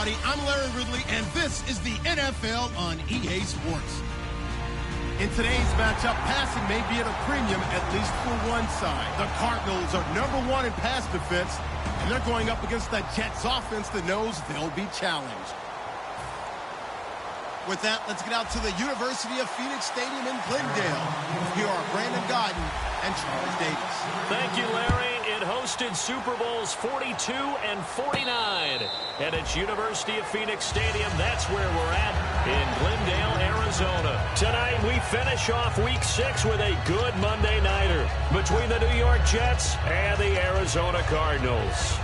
everybody. I'm Larry Ridley, and this is the NFL on EA Sports. In today's matchup, passing may be at a premium, at least for one side. The Cardinals are #1 in pass defense, and they're going up against the Jets offense that knows they'll be challenged. With that, let's get out to the University of Phoenix Stadium in Glendale. Here are Brandon Godden and Charles Davis. Thank you, Larry. It hosted Super Bowls 42 and 49. And it's University of Phoenix Stadium. That's where we're at in Glendale, Arizona. Tonight, we finish off Week 6 with a good Monday nighter between the New York Jets and the Arizona Cardinals.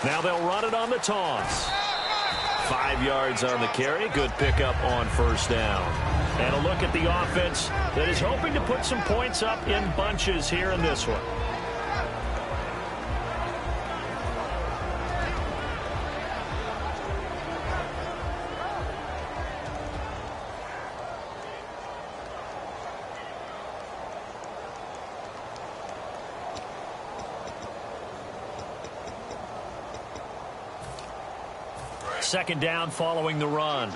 Now they'll run it on the toss. 5 yards on the carry. Good pickup on first down. And a look at the offense that is hoping to put some points up in bunches here in this one. Second down following the run.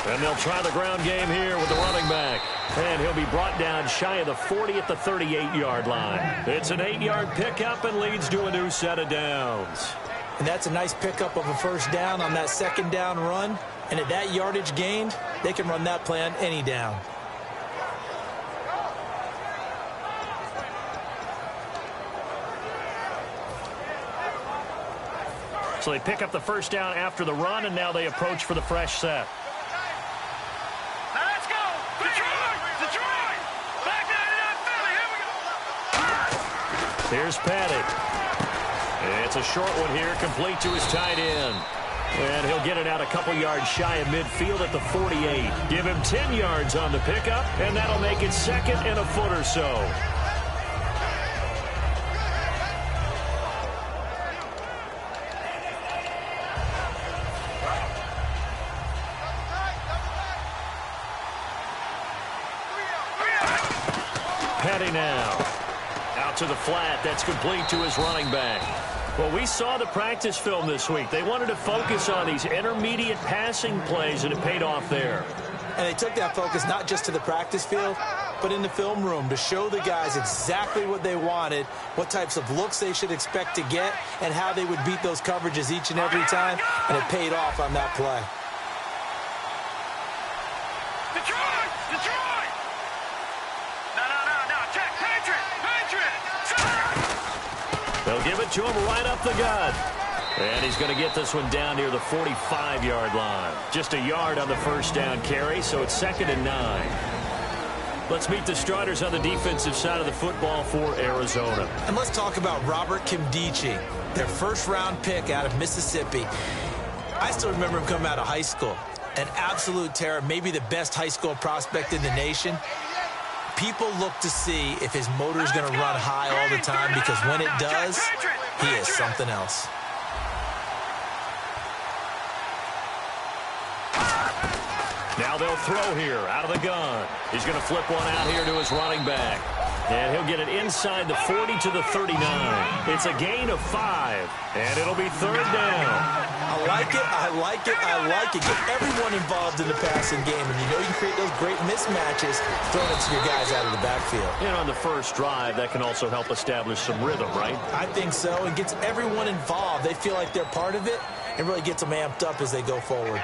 And they'll try the ground game here with the running back. And he'll be brought down shy of the 40 at the 38-yard line. It's an 8-yard pickup and leads to a new set of downs. And that's a nice pickup of a first down on that second down run. And at that yardage gained, they can run that play on any down. So they pick up the first down after the run, and now they approach for the fresh set. Let's go! Detroit! Detroit! Back down Philly! Here we go! Here's Paddock. It's a short one here, complete to his tight end. And he'll get it out a couple yards shy of midfield at the 48. Give him 10 yards on the pickup, and that'll make it second and a foot or so. Petty now. Out to the flat. That's complete to his running back. Well, we saw the practice film this week. They wanted to focus on these intermediate passing plays, and it paid off there. And they took that focus not just to the practice field, but in the film room to show the guys exactly what they wanted, what types of looks they should expect to get, and how they would beat those coverages each and every time, and it paid off on that play. Detroit! Detroit! No. Check. Patriot! They'll give it to him right up the gut. And he's going to get this one down near the 45-yard line. Just a yard on the first down carry, so it's 2nd and 9. Let's meet the starters on the defensive side of the football for Arizona. And let's talk about Robert Kimdichie, their first-round pick out of Mississippi. I still remember him coming out of high school. An absolute terror, maybe the best high school prospect in the nation. People look to see if his motor is going to run high all the time, because when it does, he is something else. Now they'll throw here out of the gun. He's going to flip one out here to his running back. And he'll get it inside the 40 to the 39. It's a gain of 5, and it'll be 3rd down. I like it. Get everyone involved in the passing game, and you know you can create those great mismatches throwing it to your guys out of the backfield. And on the first drive, that can also help establish some rhythm, right? I think so. It gets everyone involved. They feel like they're part of it, and really gets them amped up as they go forward.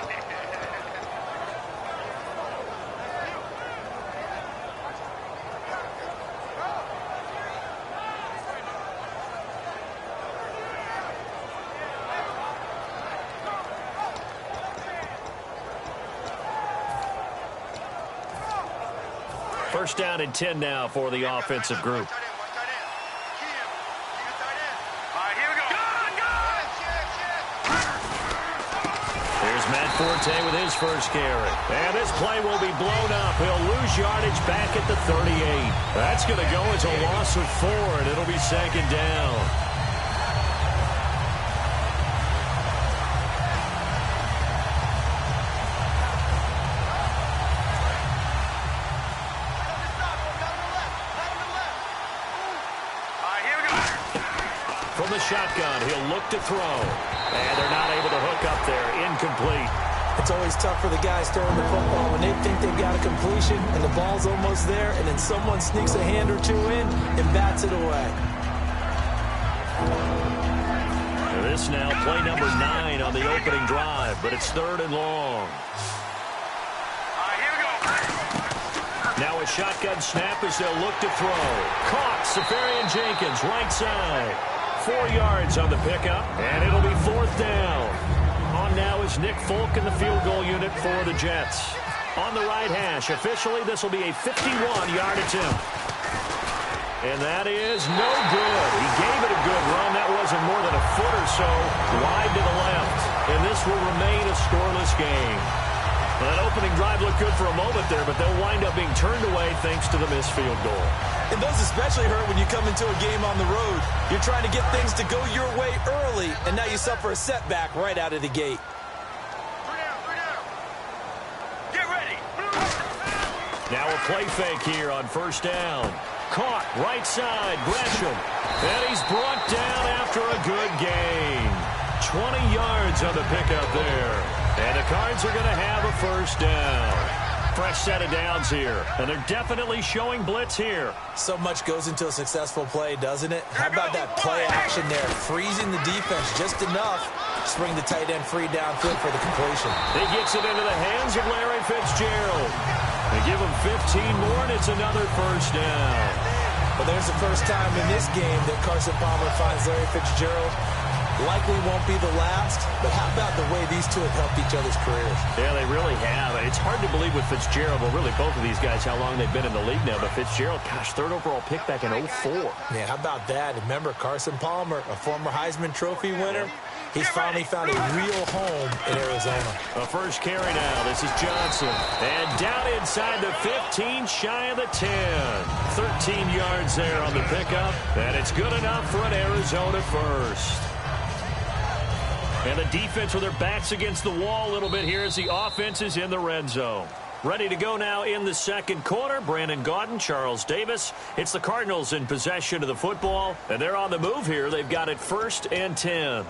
First down and 10 now for the offensive group. Matt Forte with his first carry. And this play will be blown up. He'll lose yardage back at the 38. That's going to go as a loss of 4, and it'll be second down. From the shotgun, he'll look to throw. And they're not able to hook up there. Incomplete. It's always tough for the guys throwing the football when they think they've got a completion and the ball's almost there, and then someone sneaks a hand or two in and bats it away. And this now play number 9 on the opening drive, but it's 3rd and long. Now a shotgun snap as they'll look to throw. Caught. Safarian Jenkins, right side. 4 yards on the pickup, and it'll be 4th down. On now is Nick Folk in the field goal unit for the Jets. On the right hash, officially this will be a 51-yard attempt. And that is no good. He gave it a good run. That wasn't more than a foot or so wide to the left. And this will remain a scoreless game. Well, that opening drive looked good for a moment there, but they'll wind up being turned away thanks to the missed field goal. And those especially hurt when you come into a game on the road. You're trying to get things to go your way early, and now you suffer a setback right out of the gate. Get ready. Now a play fake here on 1st down. Caught, right side, Gresham. And he's brought down after a good gain. 20 yards on the pickup there. And the Cards are going to have a 1st down. Fresh set of downs here, and they're definitely showing blitz here. So much goes into a successful play, doesn't it? How about that play action there, freezing the defense just enough to bring the tight end free downfield for the completion. He gets it into the hands of Larry Fitzgerald. They give him 15 more, and it's another 1st down. Well, there's the first time in this game that Carson Palmer finds Larry Fitzgerald. Likely won't be the last, but how about the way these two have helped each other's careers? Yeah, they really have. It's hard to believe with Fitzgerald, well, really both of these guys, how long they've been in the league now. But Fitzgerald, gosh, 3rd overall pick back in 04. Yeah, how about that? Remember, Carson Palmer, a former Heisman Trophy winner, he's finally found a real home in Arizona. A first carry now. This is Johnson. And down inside the 15, shy of the 10. 13 yards there on the pickup. And it's good enough for an Arizona first. And the defense with their backs against the wall a little bit here as the offense is in the red zone. Ready to go now in the 2nd quarter. Brandon Gaudin, Charles Davis. It's the Cardinals in possession of the football. And they're on the move here. They've got it 1st and 10.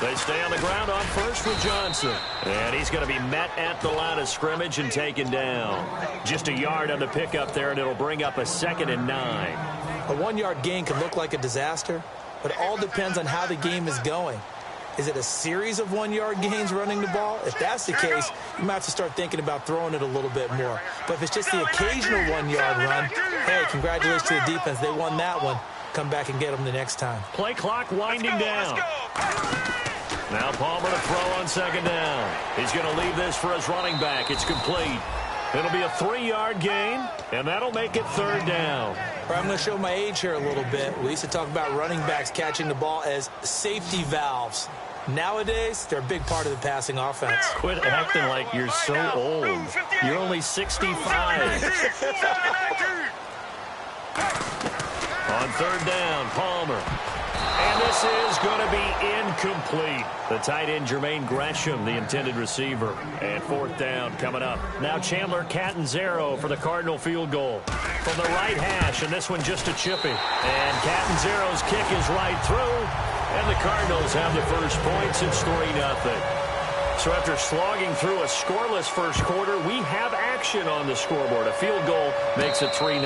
They stay on the ground on first with Johnson. And he's going to be met at the line of scrimmage and taken down. Just a yard on the pickup there, and it'll bring up a 2nd and 9. A 1-yard gain can look like a disaster, but it all depends on how the game is going. Is it a series of 1-yard gains running the ball? If that's the case, you might have to start thinking about throwing it a little bit more. But if it's just the occasional 1-yard run, hey, congratulations to the defense. They won that one. Come back and get them the next time. Play clock winding down. Now Palmer to throw on 2nd down. He's going to leave this for his running back. It's complete. It'll be a 3-yard gain, and that'll make it 3rd down. I'm going to show my age here a little bit. We used to talk about running backs catching the ball as safety valves. Nowadays, they're a big part of the passing offense. Quit acting like you're so old. You're only 65. On 3rd down, Palmer. And this is going to be incomplete. The tight end, Jermaine Gresham, the intended receiver. And 4th down coming up. Now Chandler Catanzaro for the Cardinal field goal. From the right hash, and this one just a chippy. And Catanzaro's kick is right through. And the Cardinals have the first points. It's 3-0. So after slogging through a scoreless first quarter, we have action on the scoreboard. A field goal makes it 3-0.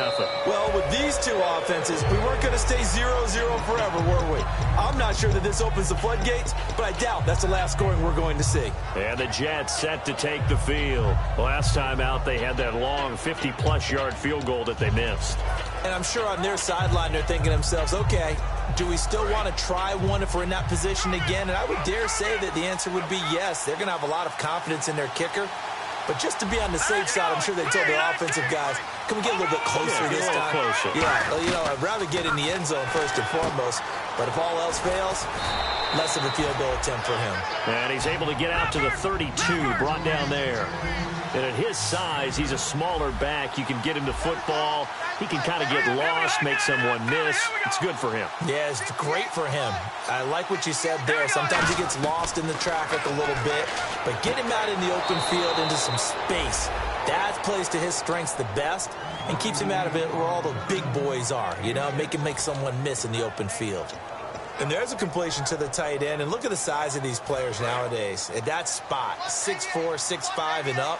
Well, with these two offenses, we weren't going to stay 0-0 forever, were we? I'm not sure that this opens the floodgates, but I doubt that's the last scoring we're going to see. And the Jets set to take the field. Last time out, they had that long 50-plus yard field goal that they missed. And I'm sure on their sideline they're thinking to themselves, okay, Do we still want to try one if we're in that position again? And I would dare say that the answer would be yes. They're going to have a lot of confidence in their kicker. But just to be on the safe side, I'm sure they told their offensive guys, can we get a little bit closer this time? Closer. Yeah, well, you know, I'd rather get in the end zone first and foremost. But if all else fails, less of a field goal attempt for him. And he's able to get out to the 32, brought down there. And at his size, he's a smaller back. You can get into football. He can kind of get lost, make someone miss. It's good for him. Yeah, it's great for him. I like what you said there. Sometimes he gets lost in the traffic a little bit. But get him out in the open field into some space. That plays to his strengths the best and keeps him out of it where all the big boys are. You know, make someone miss in the open field. And there's a completion to the tight end. And look at the size of these players nowadays. At that spot, 6'4", 6'5", and up.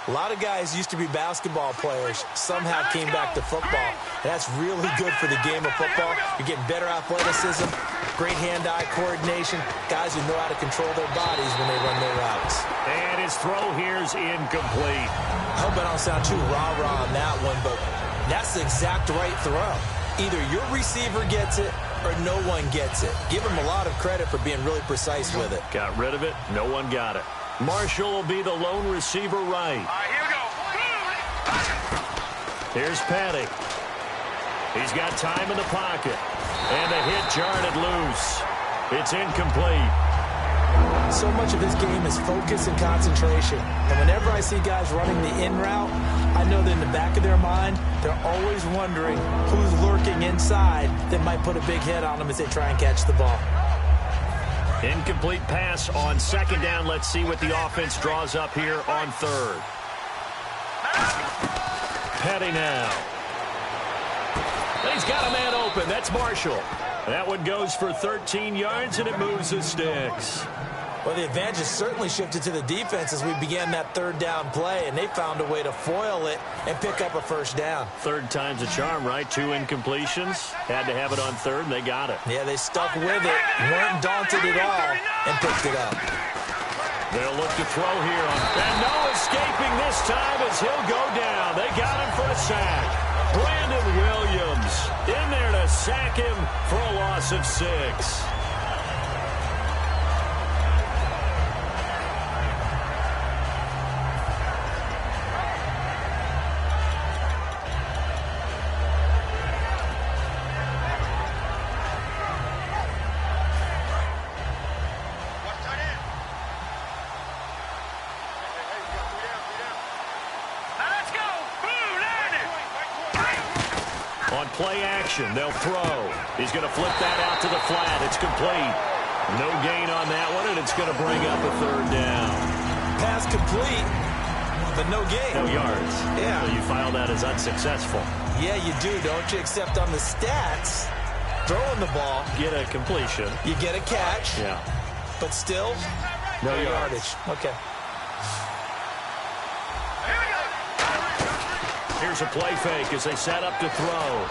A lot of guys used to be basketball players. Somehow came back to football. And that's really good for the game of football. You're getting better athleticism, great hand-eye coordination, guys who know how to control their bodies when they run their routes. And his throw here's incomplete. I hope I don't sound too rah-rah on that one, but that's the exact right throw. Either your receiver gets it or no one gets it. Give him a lot of credit for being really precise with it. Got rid of it. No one got it. Marshall will be the lone receiver right. All right, here we go. Here's Patty. He's got time in the pocket. And the hit jarred it loose. It's incomplete. So much of his game is focus and concentration. And whenever I see guys running the in route, I know that in the back of their mind, they're always wondering who's lurking inside that might put a big hit on them as they try and catch the ball. Incomplete pass on second down. Let's see what the offense draws up here on third. Petty now. And he's got a man open. That's Marshall. That one goes for 13 yards, and it moves the sticks. Well, the advantage has certainly shifted to the defense as we began that third down play, and they found a way to foil it and pick up a first down. Third time's a charm, right? 2 incompletions. Had to have it on third, and they got it. Yeah, they stuck with it, weren't daunted at all, and picked it up. They'll look to throw here. And no escaping this time as he'll go down. They got him for a sack. Brandon Williams in there to sack him for a loss of 6. Play action. They'll throw. He's going to flip that out to the flat. It's complete. No gain on that one, and it's going to bring up a third down. Pass complete, but no gain. No yards. Yeah. So you file that as unsuccessful. Yeah, you do, don't you? Except on the stats, throwing the ball. Get a completion. You get a catch. Yeah. But still, no yardage. Okay. Here's a play fake as they set up to throw.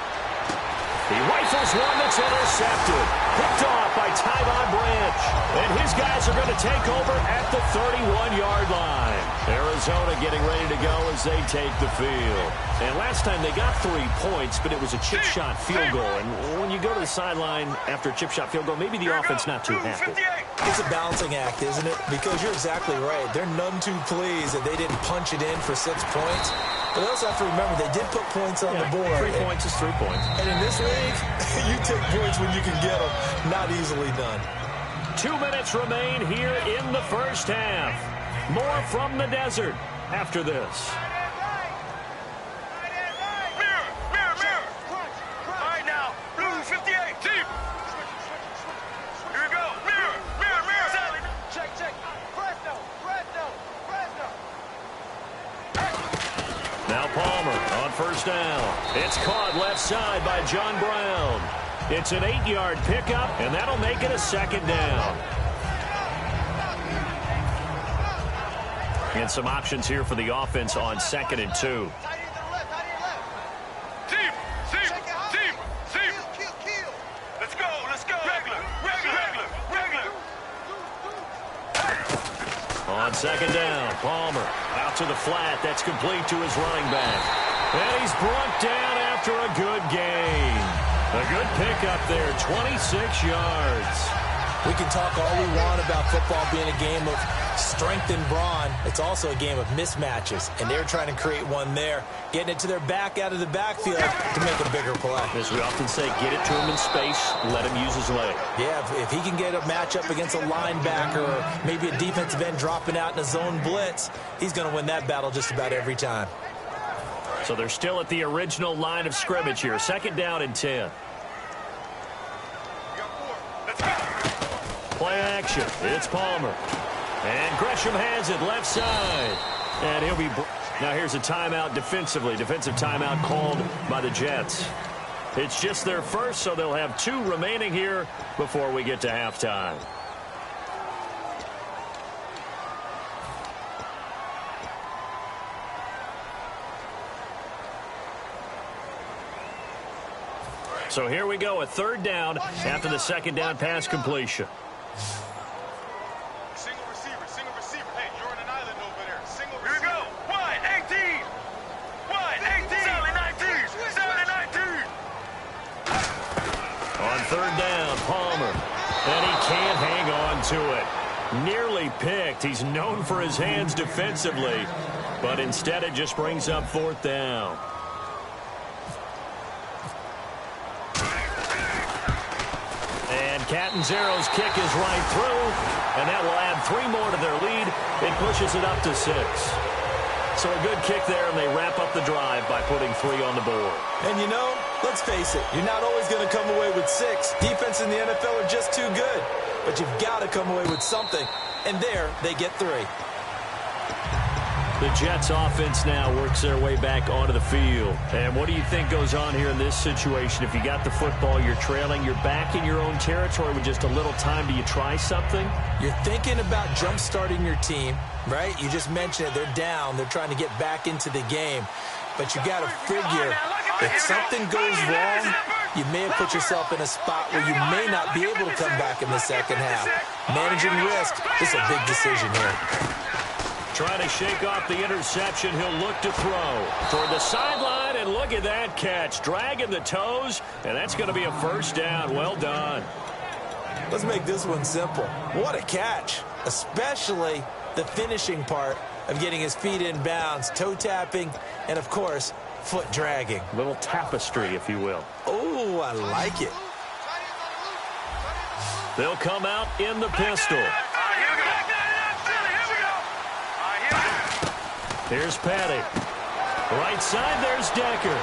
He rifles one that's intercepted. Picked off by Tyvon Branch. And his guys are going to take over at the 31-yard line. Arizona getting ready to go as they take the field. And last time they got 3 points, but it was a chip shot field goal. And when you go to the sideline after a chip shot field goal, maybe the offense not too happy. It's a balancing act, isn't it? Because you're exactly right. They're none too pleased that they didn't punch it in for 6 points. But they also have to remember they did put points on the board. 3 points is 3 points. And in this league, you take points when you can get them. Not easily done. 2 minutes remain here in the first half. More from the desert after this. Mirror. All right, now, blue 58, team. Here we go. Mirror. Check. Fresno. Now Palmer on first down. It's caught left side by John Brown. It's an 8-yard pickup, and that'll make it a second down. And some options here for the offense on 2nd and 2. Team. Let's go. Regular. On 2nd down, Palmer out to the flat. That's complete to his running back. And he's brought down after a good gain. A good pickup there, 26 yards. We can talk all we want about football being a game of strength and brawn. It's also a game of mismatches, and they're trying to create one there, getting it to their back out of the backfield to make a bigger play. As we often say, get it to him in space, let him use his leg. Yeah, if he can get a matchup against a linebacker or maybe a defensive end dropping out in a zone blitz, he's going to win that battle just about every time. So they're still at the original line of scrimmage here. 2nd down and 10. Play action. It's Palmer. And Gresham has it left side. And he'll be... Now here's a timeout defensively. Defensive timeout called by the Jets. It's just their first, so they'll have 2 remaining here before we get to halftime. So here we go, a 3rd down after the 2nd down pass completion. Single receiver. Hey, you're on an island over there. Single receiver. Here we go. Wide, 18. Wide, 18. 7-19. On 3rd down, Palmer. And he can't hang on to it. Nearly picked. He's known for his hands defensively. But instead it just brings up 4th down. Catanzaro's kick is right through, and that will add 3 more to their lead. It pushes it up to 6. So a good kick there, and they wrap up the drive by putting 3 on the board. And you know, let's face it, you're not always going to come away with 6. Defense in the NFL are just too good. But you've got to come away with something, and there they get 3. The Jets offense now works their way back onto the field. And what do you think goes on here in this situation? If you got the football, you're trailing, you're back in your own territory with just a little time. Do you try something? You're thinking about jump-starting your team, right? You just mentioned it. They're down. They're trying to get back into the game. But you got to figure if something goes wrong, you may have put yourself in a spot where you may not be able to come back in the second half. Managing risk is a big decision here. Trying to shake off the interception. He'll look to throw toward the sideline, and look at that catch. Dragging the toes, and that's going to be a 1st down. Well done. Let's make this one simple. What a catch, especially the finishing part of getting his feet in bounds, toe tapping, and, of course, foot dragging. Little tapestry, if you will. Oh, I like it. They'll come out in the pistol. Here's Petty. Right side, there's Decker.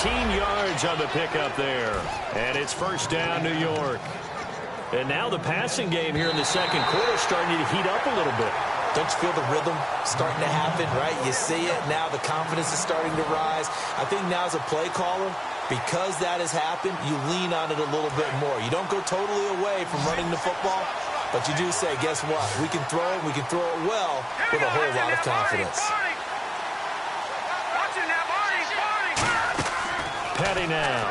18 yards on the pickup there. And it's 1st down, New York. And now the passing game here in the 2nd quarter starting to heat up a little bit. Don't you feel the rhythm starting to happen, right? You see it. Now the confidence is starting to rise. I think now as a play caller, because that has happened, you lean on it a little bit more. You don't go totally away from running the football. But you do say, guess what? We can throw it. We can throw it well with a whole lot of confidence. Petty now.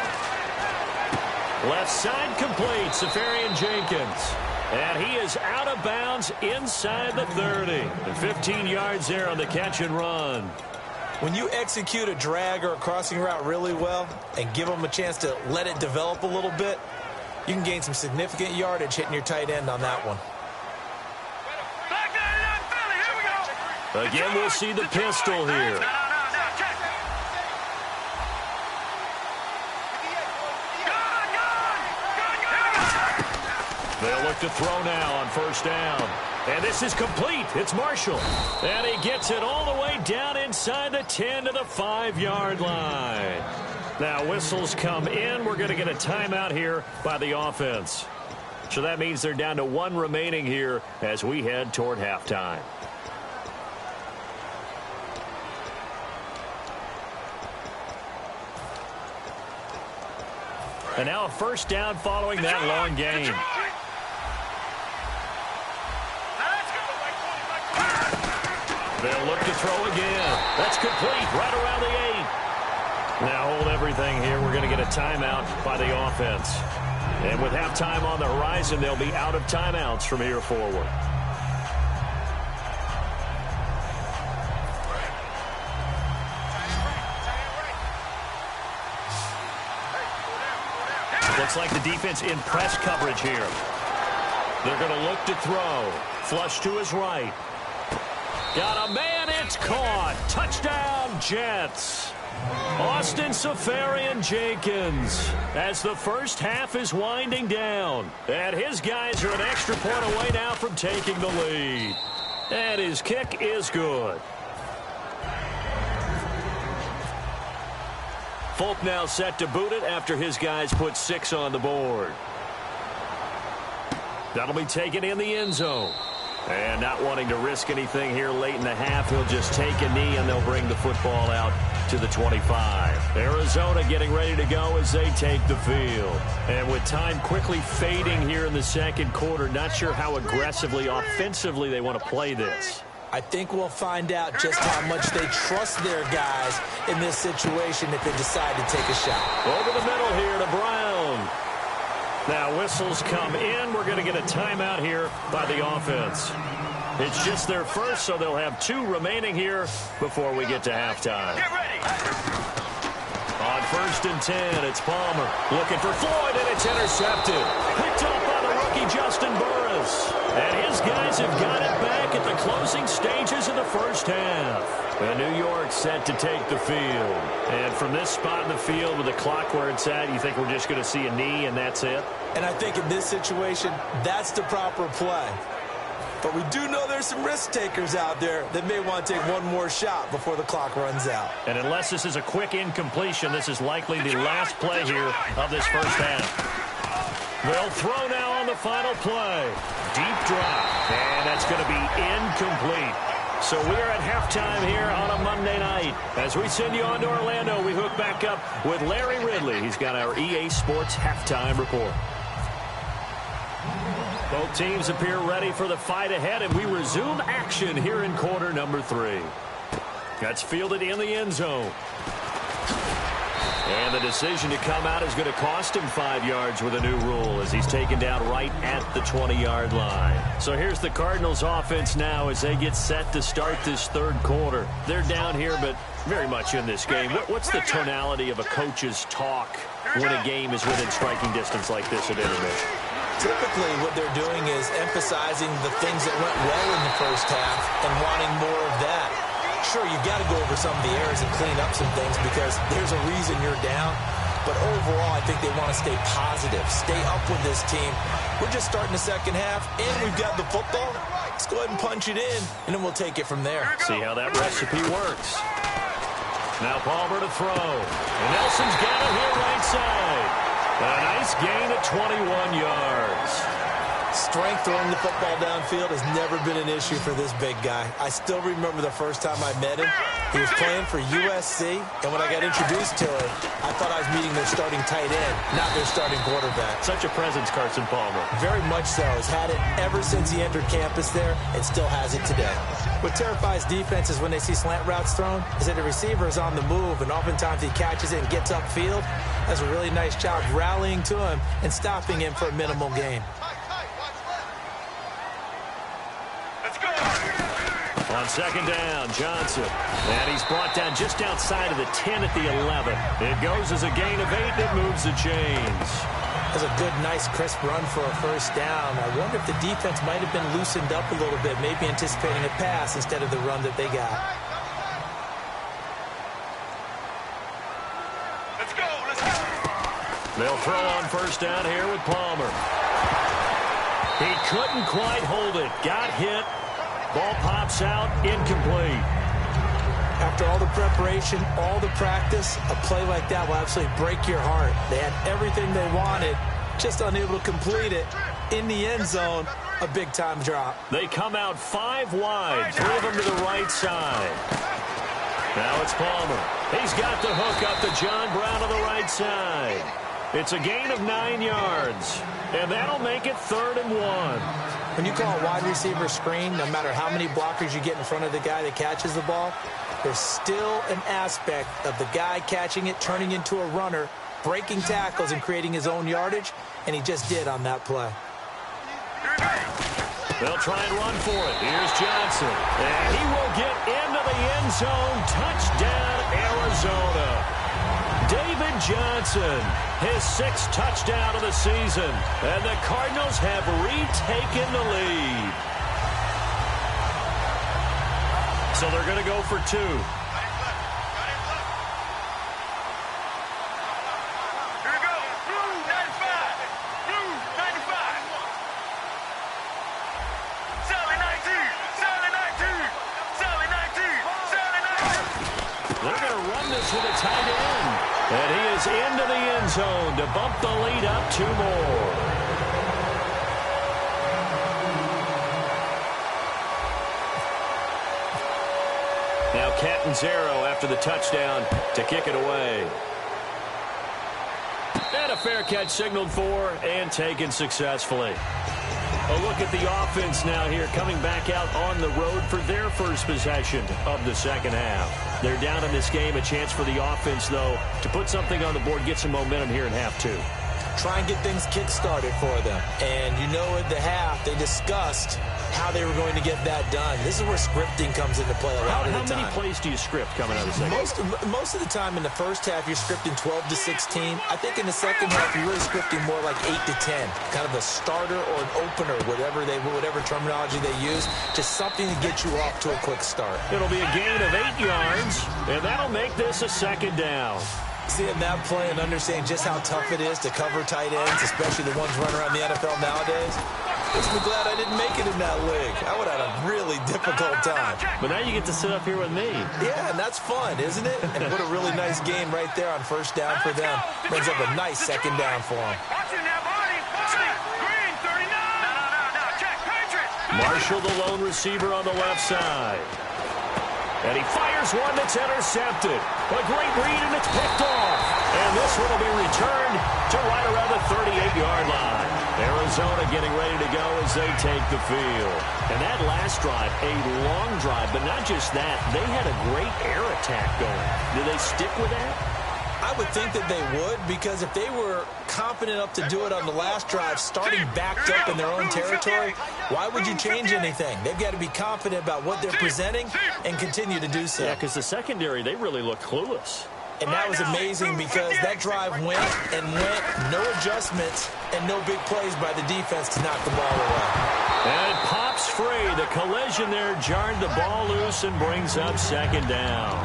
Left side complete. Safarian Jenkins. And he is out of bounds inside the 30. And 15 yards there on the catch and run. When you execute a drag or a crossing route really well and give them a chance to let it develop a little bit, you can gain some significant yardage hitting your tight end on that one. Again, we'll see the pistol here. They'll look to throw now on 1st down. And this is complete. It's Marshall. And he gets it all the way down inside the 10 to the 5-yard line. Now, whistles come in. We're going to get a timeout here by the offense. So that means they're down to 1 remaining here as we head toward halftime. And now a 1st down following that long gain. They'll look to throw again. That's complete right around the 8. Now hold everything here. We're going to get a timeout by the offense. And with halftime on the horizon, they'll be out of timeouts from here forward. Looks like the defense in press coverage here. They're going to look to throw. Flush to his right. Got a man, it's caught. Touchdown, Jets. Austin Seferian-Jenkins as the first half is winding down. And his guys are an extra point away now from taking the lead. And his kick is good. Folk now set to boot it after his guys put 6 on the board. That'll be taken in the end zone. And not wanting to risk anything here late in the half, he'll just take a knee and they'll bring the football out to the 25. Arizona getting ready to go as they take the field. And with time quickly fading here in the second quarter, not sure how aggressively, offensively they want to play this. I think we'll find out just how much they trust their guys in this situation if they decide to take a shot. Over the middle here to Brown. Now whistles come in. We're going to get a timeout here by the offense. It's just their first, so they'll have 2 remaining here before we get to halftime. Get ready. On 1st and 10, it's Palmer looking for Floyd, and it's intercepted. Picked up by the rookie Justin Burris. And his guys have got it back at the closing stages of the first half. And New York set to take the field. And from this spot in the field with the clock where it's at, you think we're just going to see a knee and that's it? And I think in this situation, that's the proper play. But we do know there's some risk takers out there that may want to take one more shot before the clock runs out. And unless this is a quick incompletion, this is likely the last play here of this first half. They'll throw now on the final play. Deep drop. And that's going to be incomplete. So we are at halftime here on a Monday night. As we send you on to Orlando, we hook back up with Larry Ridley. He's got our EA Sports halftime report. Both teams appear ready for the fight ahead, and we resume action here in quarter number 3. That's fielded in the end zone. And the decision to come out is going to cost him 5 yards with a new rule as he's taken down right at the 20-yard line. So here's the Cardinals offense now as they get set to start this third quarter. They're down here, but very much in this game. What's the tonality of a coach's talk when a game is within striking distance like this at intermission? Typically, what they're doing is emphasizing the things that went well in the first half and wanting more of that. Sure, you've got to go over some of the errors and clean up some things because there's a reason you're down. But overall, I think they want to stay positive, stay up with this team. We're just starting the second half, and we've got the football. Let's go ahead and punch it in, and then we'll take it from there. See how that recipe works. Now Palmer to throw. And Nelson's got it here right side. A nice gain of 21 yards. Strength throwing the football downfield has never been an issue for this big guy. I still remember the first time I met him. He was playing for USC, and when I got introduced to him, I thought I was meeting their starting tight end, not their starting quarterback. Such a presence, Carson Palmer. Very much so. Has had it ever since he entered campus there and still has it today. What terrifies defenses when they see slant routes thrown is that the receiver is on the move, and oftentimes he catches it and gets upfield. Does a really nice job rallying to him and stopping him for a minimal gain. On second down, Johnson. And he's brought down just outside of the 10 at the 11. It goes as a gain of 8. It moves the chains. That's a good, nice, crisp run for a first down. I wonder if the defense might have been loosened up a little bit, maybe anticipating a pass instead of the run that they got. Let's go. Let's go. They'll throw on first down here with Palmer. He couldn't quite hold it. Got hit. Ball pops out, incomplete. After all the preparation, all the practice, a play like that will absolutely break your heart. They had everything they wanted, just unable to complete it. In the end zone, a big-time drop. They come out 5 wide, 3 of them to the right side. Now it's Palmer. He's got the hook up to John Brown on the right side. It's a gain of 9 yards, and that'll make it 3rd and 1. When you call a wide receiver screen, no matter how many blockers you get in front of the guy that catches the ball, there's still an aspect of the guy catching it, turning into a runner, breaking tackles and creating his own yardage, and he just did on that play. They'll try and run for it. Here's Johnson, and he will get into the end zone. Touchdown, Arizona. David Johnson, his 6th touchdown of the season. And the Cardinals have retaken the lead. So they're going to go for 2. With a tight end. And he is into the end zone to bump the lead up 2 more. Now Catanzaro after the touchdown to kick it away. And a fair catch signaled for and taken successfully. A look at the offense now here, coming back out on the road for their first possession of the second half. They're down in this game. A chance for the offense, though, to put something on the board, get some momentum here in half 2. Try and get things kick-started for them. And you know at the half, they discussed how they were going to get that done. This is where scripting comes into play a lot of the time. How many plays do you script coming out of the second? Most of the time in the first half, you're scripting 12 to 16. I think in the second half, you're really scripting more like 8 to 10. Kind of a starter or an opener, whatever terminology they use, just something to get you off to a quick start. It'll be a gain of 8 yards, and that'll make this a second down. Seeing that play and understanding just how tough it is to cover tight ends, especially the ones running around the NFL nowadays, makes me glad I didn't make it in that league. I would have had a really difficult time. But now you get to sit up here with me. Yeah, and that's fun, isn't it? And what a really nice game right there on first down for them. Brings up a nice second down for them. Marshall, the lone receiver on the left side. And he fires one that's intercepted. A great read, and it's picked off. And this one will be returned to right around the 38-yard line. Arizona getting ready to go as they take the field. And that last drive, a long drive, but not just that. They had a great air attack going. Do they stick with that? I would think that they would, because if they were confident enough to do it on the last drive, starting backed up in their own territory, why would you change anything? They've got to be confident about what they're presenting and continue to do so. Yeah, because the secondary, they really looked clueless. And that was amazing because that drive went and went, no adjustments and no big plays by the defense to knock the ball away. And it pops free. The collision there jarred the ball loose and brings up second down.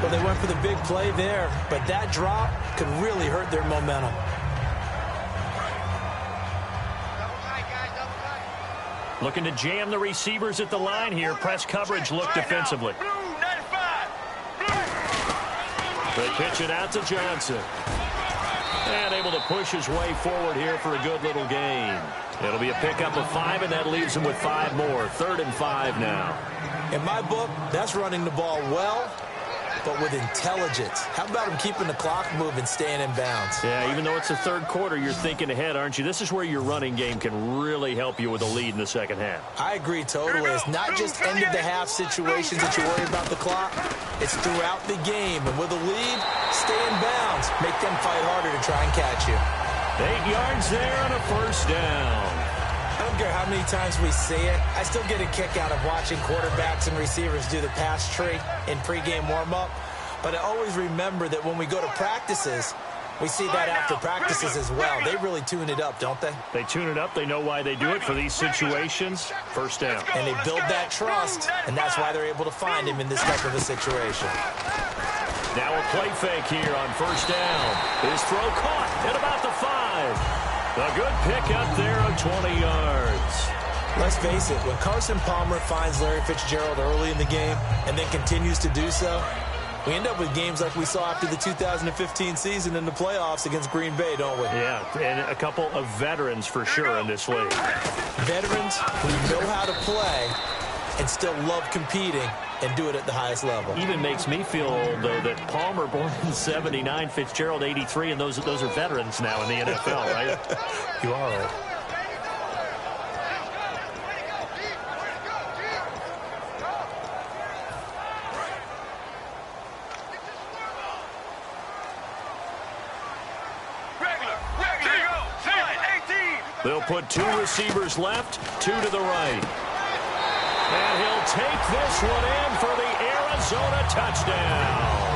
Well, they went for the big play there, but that drop could really hurt their momentum. Looking to jam the receivers at the line here. Press coverage look defensively. They pitch it out to Johnson. And able to push his way forward here for a good little gain. It'll be a pickup of 5, and that leaves him with 5 more. 3rd and 5 now. In my book, that's running the ball well, but with intelligence. How about him keeping the clock moving, staying in bounds? Yeah, even though it's the third quarter, you're thinking ahead, aren't you? This is where your running game can really help you with a lead in the second half. I agree totally. It's not just end-of-the-half situations that you worry about the clock. It's throughout the game. And with a lead, stay in bounds. Make them fight harder to try and catch you. 8 yards there on a first down. I don't care how many times we see it. I still get a kick out of watching quarterbacks and receivers do the pass tree in pregame warm-up. But I always remember that when we go to practices, we see that after practices as well. They really tune it up, don't they? They tune it up. They know why they do it for these situations. First down. And they build that trust, and that's why they're able to find him in this type of a situation. Now a play fake here on first down. His throw caught at about the 5. A good pickup there of 20 yards. Let's face it, when Carson Palmer finds Larry Fitzgerald early in the game and then continues to do so, we end up with games like we saw after the 2015 season in the playoffs against Green Bay, don't we? Yeah, and a couple of veterans for sure in this league. Veterans who know how to play and still love competing and do it at the highest level. Even makes me feel old, though, that Palmer born in 79, Fitzgerald 83, and those are veterans now in the NFL, right? You are old. They'll put 2 receivers left, 2 to the right. And he'll take this one in for the Arizona touchdown.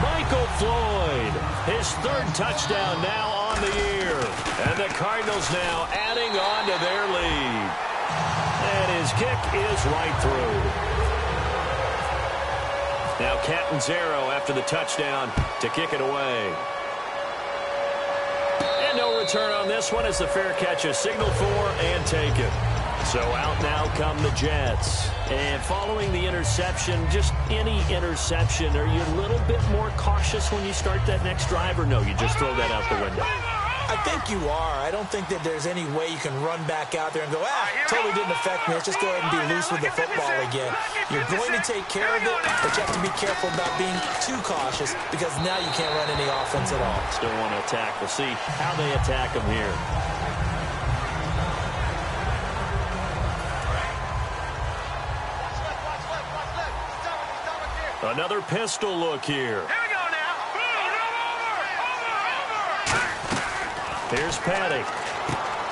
Michael Floyd, his third touchdown now on the year. And the Cardinals now adding on to their lead. And his kick is right through. Now Catanzaro after the touchdown to kick it away. And no return on this one as the fair catch is signaled for and taken. So out now come the Jets. And following the interception, just any interception, are you a little bit more cautious when you start that next drive, or no, you just throw that out the window? I think you are. I don't think that there's any way you can run back out there and go, totally didn't affect me. Let's just go ahead and be loose with the football again. You're going to take care of it, but you have to be careful about being too cautious because now you can't run any offense at all. Still want to attack. We'll see how they attack them here. Another pistol look here. Here we go now. Here's Patty.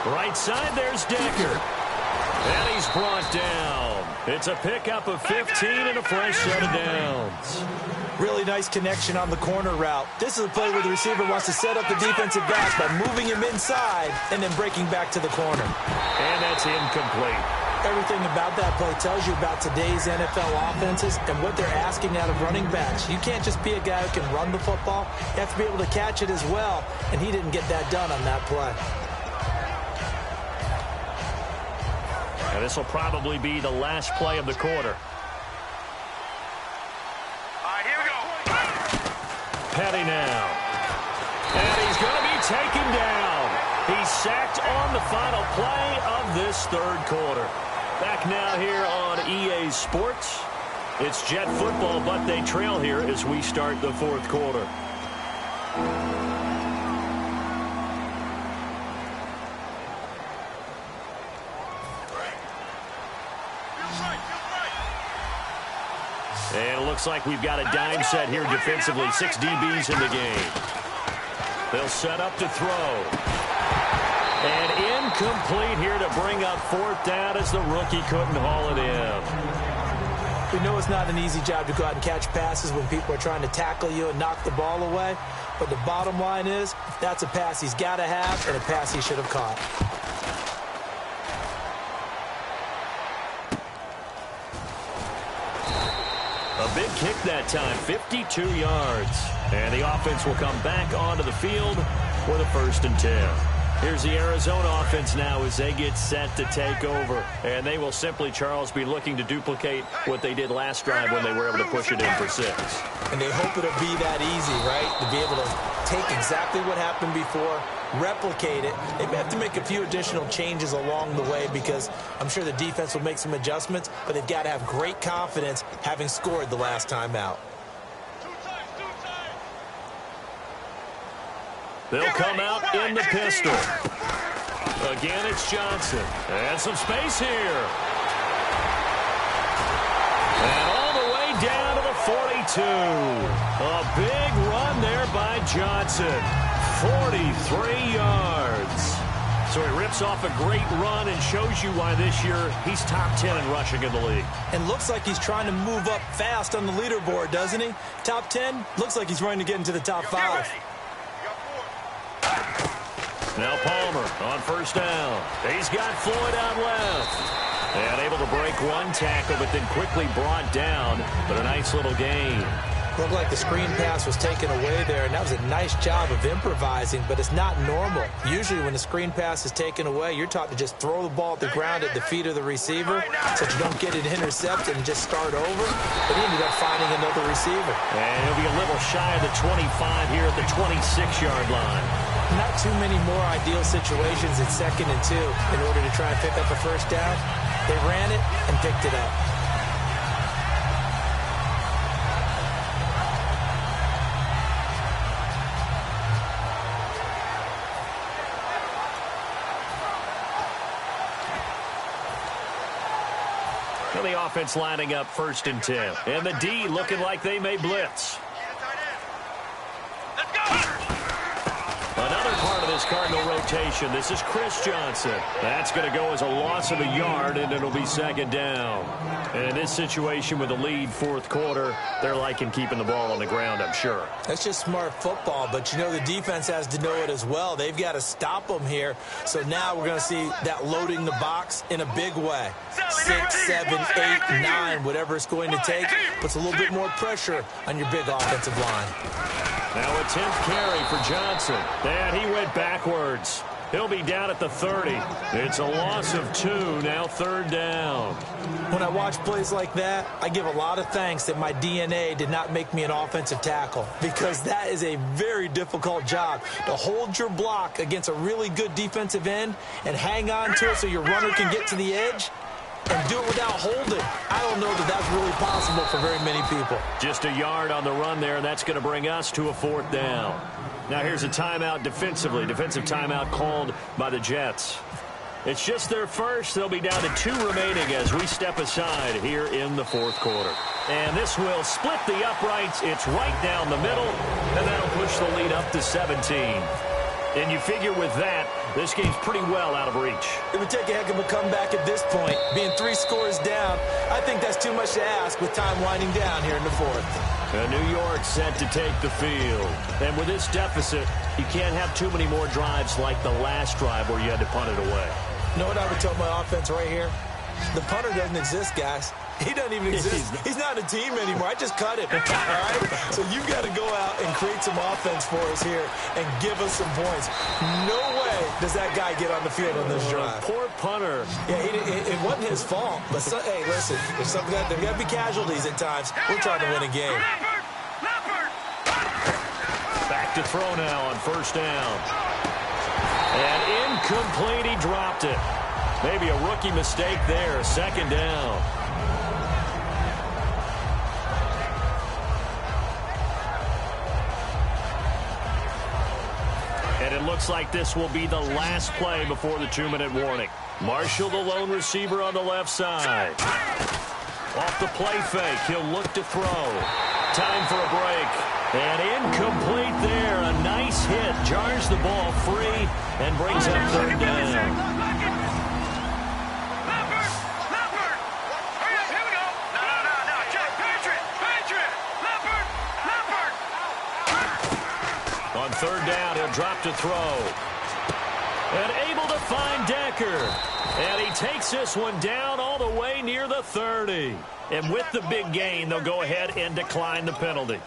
Right side, there's Decker. And he's brought down. It's a pickup of 15 and a fresh set of downs. Really nice connection on the corner route. This is a play where the receiver wants to set up the defensive back by moving him inside and then breaking back to the corner. And that's incomplete. Everything about that play tells you about today's NFL offenses and what they're asking out of running backs. You can't just be a guy who can run the football. You have to be able to catch it as well, and he didn't get that done on that play. And this will probably be the last play of the quarter. All right, here we go. Petty now. And he's going to be taken down. He's sacked on the final play of this third quarter. Back now here on EA Sports. It's Jet football, but they trail here as we start the fourth quarter. And it looks like we've got a dime set here defensively. 6 DBs in the game. They'll set up to throw. And incomplete here to bring up fourth down as the rookie couldn't haul it in. We know it's not an easy job to go out and catch passes when people are trying to tackle you and knock the ball away. But the bottom line is, that's a pass he's got to have and a pass he should have caught. A big kick that time, 52 yards. And the offense will come back onto the field with a 1st and 10. Here's the Arizona offense now as they get set to take over. And they will simply, Charles, be looking to duplicate what they did last drive when they were able to push it in for 6. And they hope it'll be that easy, right? To be able to take exactly what happened before, replicate it. They may have to make a few additional changes along the way because I'm sure the defense will make some adjustments, but they've got to have great confidence having scored the last time out. They'll come out in the pistol. Again, it's Johnson. And some space here. And all the way down to the 42. A big run there by Johnson. 43 yards. So he rips off a great run and shows you why this year he's top 10 in rushing in the league. And looks like he's trying to move up fast on the leaderboard, doesn't he? Top 10, looks like he's running to get into the top 5. Now Palmer on 1st down. He's got Floyd out left. And able to break one tackle, but then quickly brought down. But a nice little gain. Looked like the screen pass was taken away there, and that was a nice job of improvising, but it's not normal. Usually when the screen pass is taken away, you're taught to just throw the ball at the ground at the feet of the receiver so you don't get it intercepted and just start over. But he ended up finding another receiver. And he'll be a little shy of the 25 here at the 26-yard line. Not too many more ideal situations in 2nd and 2 in order to try and pick up a 1st down. They ran it and picked it up. The offense lining up 1st and 10. And the D looking like they may blitz. Let's go. Another part of this Cardinal rotation. This is Chris Johnson. That's going to go as a loss of a yard, and it'll be second down. And in this situation with the lead fourth quarter, they're liking keeping the ball on the ground, I'm sure. That's just smart football, but you know the defense has to know it as well. They've got to stop them here. So now we're going to see that loading the box in a big way. 6, 7, 8, 9, whatever it's going to take, puts a little bit more pressure on your big offensive line. Now a 10th carry for Johnson. And he went backwards. He'll be down at the 30. It's a loss of 2, now third down. When I watch plays like that, I give a lot of thanks that my DNA did not make me an offensive tackle, because that is a very difficult job to hold your block against a really good defensive end and hang on to it so your runner can get to the edge and do it without holding. I don't know that that's really possible for very many people. Just a yard on the run there, and that's going to bring us to a fourth down. Now here's a timeout defensively. Defensive timeout called by the Jets. It's just their first. They'll be down to 2 remaining as we step aside here in the fourth quarter. And this will split the uprights. It's right down the middle, and that'll push the lead up to 17. And you figure with that, this game's pretty well out of reach. It would take a heck of a comeback at this point. Being 3 scores down, I think that's too much to ask with time winding down here in the fourth. And New York set to take the field. And with this deficit, you can't have too many more drives like the last drive where you had to punt it away. You know what I would tell my offense right here? The punter doesn't exist, guys. He doesn't even exist. He's not a team anymore. I just cut him. All right? So you've got to go out and create some offense for us here and give us some points. No way does that guy get on the field on this drive. Poor punter. Yeah, it wasn't his fault. But, hey, listen, there's got to be casualties at times. We're trying to win a game. Back to throw now on first down. And incomplete. He dropped it. Maybe a rookie mistake there. Second down. And it looks like this will be the last play before the 2-minute warning. Marshall, the lone receiver on the left side. Off the play fake, he'll look to throw. Time for a break. And incomplete there. A nice hit. Jars the ball free and brings up third down. On third down, he'll drop to throw. And able to find Decker. And he takes this one down all the way near the 30. And with the big gain, they'll go ahead and decline the penalty.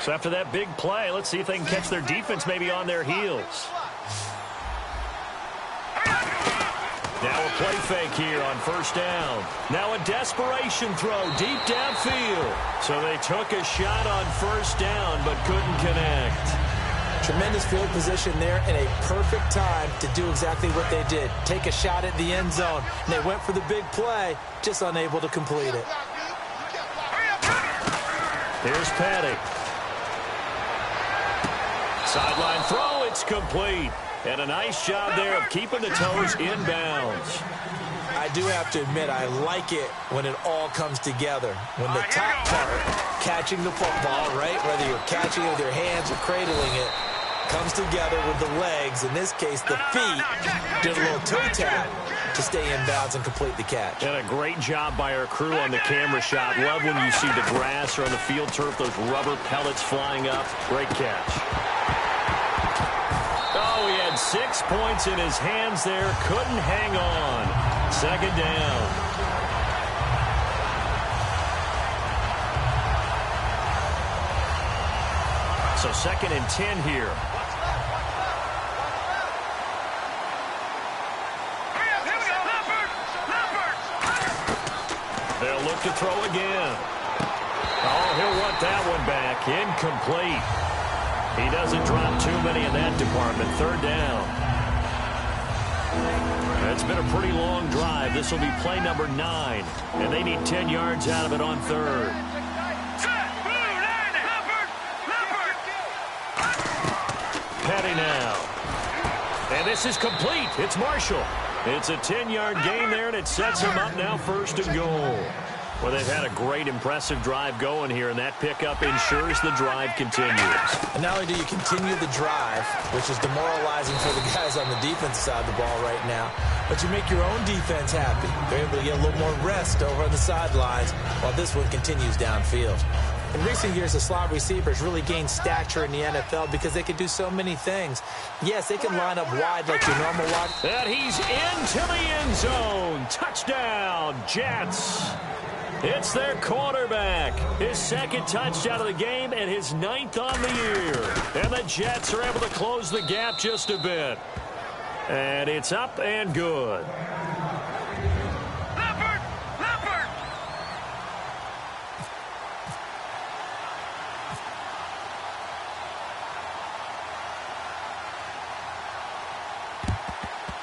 So after that big play, let's see if they can catch their defense maybe on their heels. Now a play fake here on first down. Now a desperation throw deep downfield. So they took a shot on first down but couldn't connect. Tremendous field position there and a perfect time to do exactly what they did. Take a shot at the end zone. And they went for the big play, just unable to complete it. Here's Petty. Sideline throw, it's complete. And a nice job there of keeping the toes inbounds. I do have to admit, I like it when it all comes together. When the top part, catching the football, right, whether you're catching it with your hands or cradling it, comes together with the legs. In this case, the feet did a little toe tap to stay in bounds and complete the catch. And a great job by our crew on the camera shot. Love when you see the grass or on the field turf, those rubber pellets flying up. Great catch. Oh, he had 6 points in his hands there. Couldn't hang on. Second down. So 2nd and 10 here. They'll look to throw again. Oh, he'll want that one back. Incomplete. He doesn't drop too many in that department. Third down. It's been a pretty long drive. This will be play number 9. And they need 10 yards out of it on third. Petty now. And this is complete. It's Marshall. It's a 10-yard gain there, and it sets them up now 1st and goal. Well, they've had a great, impressive drive going here, and that pickup ensures the drive continues. And not only do you continue the drive, which is demoralizing for the guys on the defensive side of the ball right now, but you make your own defense happy. They're able to get a little more rest over on the sidelines while this one continues downfield. In recent years, the slot receivers really gained stature in the NFL because they can do so many things. Yes, they can line up wide like your normal wide. And he's into the end zone. Touchdown, Jets. It's their quarterback. His 2nd touchdown of the game and his 9th on the year. And the Jets are able to close the gap just a bit. And it's up and good.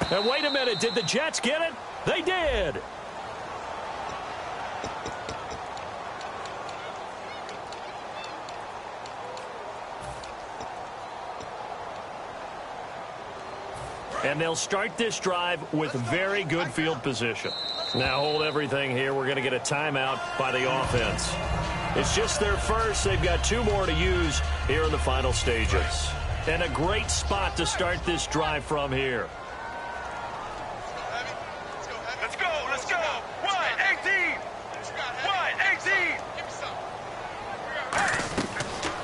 And wait a minute, did the Jets get it? They did. And they'll start this drive with very good field position. Now hold everything here. We're going to get a timeout by the offense. It's just their first. They've got 2 more to use here in the final stages. And a great spot to start this drive from here. Let's go. Wide 18. Wide 18.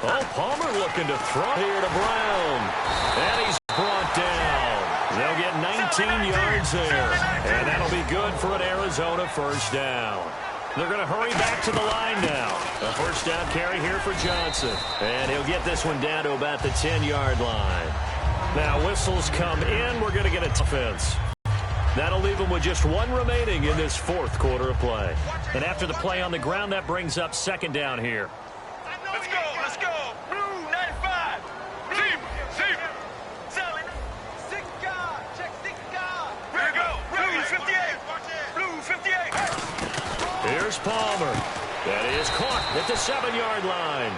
Oh, Palmer looking to throw here to Brown. And he's brought down. They'll get 19 yards there. And that'll be good for an Arizona 1st down. They're going to hurry back to the line now. A 1st down carry here for Johnson. And he'll get this one down to about the 10-yard line. Now whistles come in. We're going to get a defense. That'll leave them with just 1 remaining in this 4th quarter of play. And after the play on the ground, that brings up 2nd down here. Let's go. Blue 95. Deep. Selling. 6 guard. Check 6 guard. Here we go. Blue 58. Blue 58. Here's Palmer. That is caught at the 7-yard line.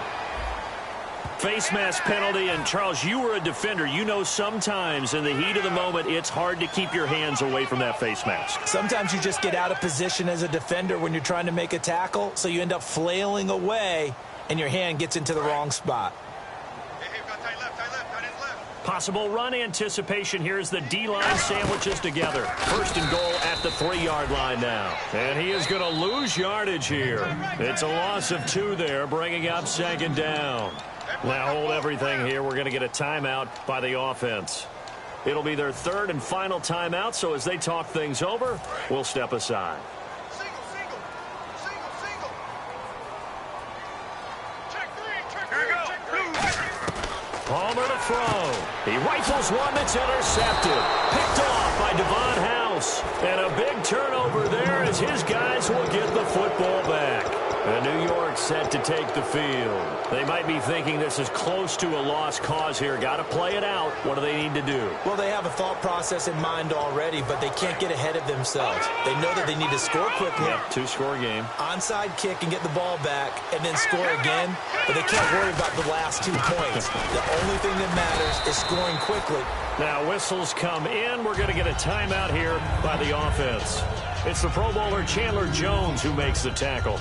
Face mask penalty, and Charles, you were a defender. You know sometimes in the heat of the moment, it's hard to keep your hands away from that face mask. Sometimes you just get out of position as a defender when you're trying to make a tackle, so you end up flailing away, and your hand gets into the wrong spot. Possible run anticipation here as the D-line sandwiches together. 1st and goal at the 3-yard line now. And he is going to lose yardage here. It's a loss of 2 there, bringing up 2nd down. Now hold everything here. We're going to get a timeout by the offense. It'll be their 3rd and final timeout, so as they talk things over, we'll step aside. Palmer to throw. He rifles one that's intercepted. Picked off by Devon House. And a big turnover there as his guys will get the football back. And New York set to take the field. They might be thinking this is close to a lost cause here. Got to play it out. What do they need to do? Well, they have a thought process in mind already, but they can't get ahead of themselves. They know that they need to score quickly. Yep, 2-score game. Onside kick and get the ball back and then score again, but they can't worry about the last 2 points. The only thing that matters is scoring quickly. Now whistles come in. We're going to get a timeout here by the offense. It's the Pro Bowler Chandler Jones who makes the tackle.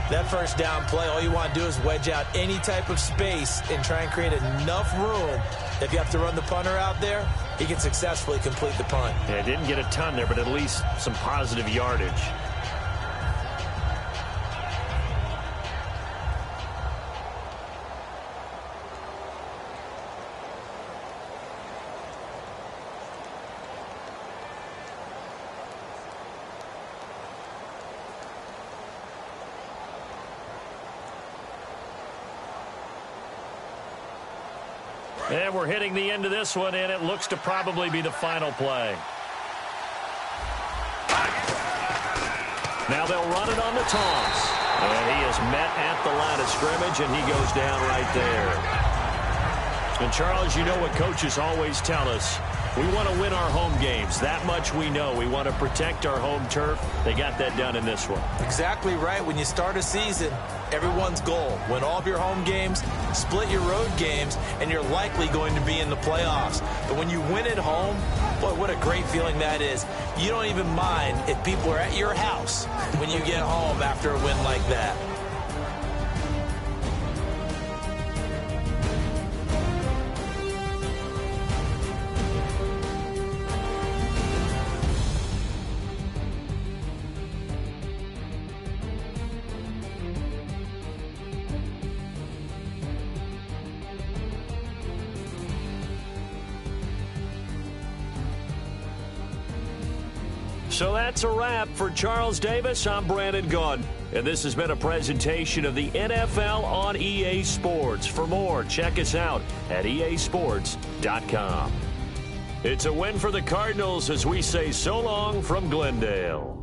That 1st down play, all you want to do is wedge out any type of space and try and create enough room. If you have to run the punter out there, he can successfully complete the punt. Yeah, didn't get a ton there, but at least some positive yardage. And we're hitting the end of this one, and it looks to probably be the final play. Now they'll run it on the toss. And he is met at the line of scrimmage, and he goes down right there. And, Charles, you know what coaches always tell us. We want to win our home games. That much we know. We want to protect our home turf. They got that done in this one. Exactly right. When you start a season, everyone's goal, win all of your home games, split your road games, and you're likely going to be in the playoffs. But when you win at home, Boy, what a great feeling that is. You don't even mind if people are at your house when you get home after a win like that. So that's a wrap for Charles Davis. I'm Brandon Gunn, and this has been a presentation of the NFL on EA Sports. For more, check us out at easports.com. It's a win for the Cardinals as we say so long from Glendale.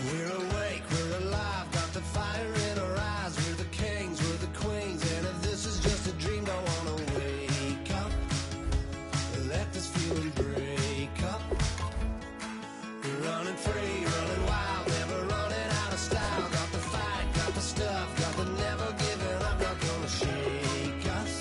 We're awake, we're alive, got the fire in our eyes. We're the kings, we're the queens, and if this is just a dream, don't wanna wake up. Let this feeling break up. We're running free, running wild, never running out of style. Got the fight, got the stuff, got the never giving up, not gonna shake us.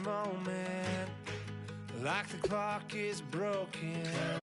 moment, like the clock is broken.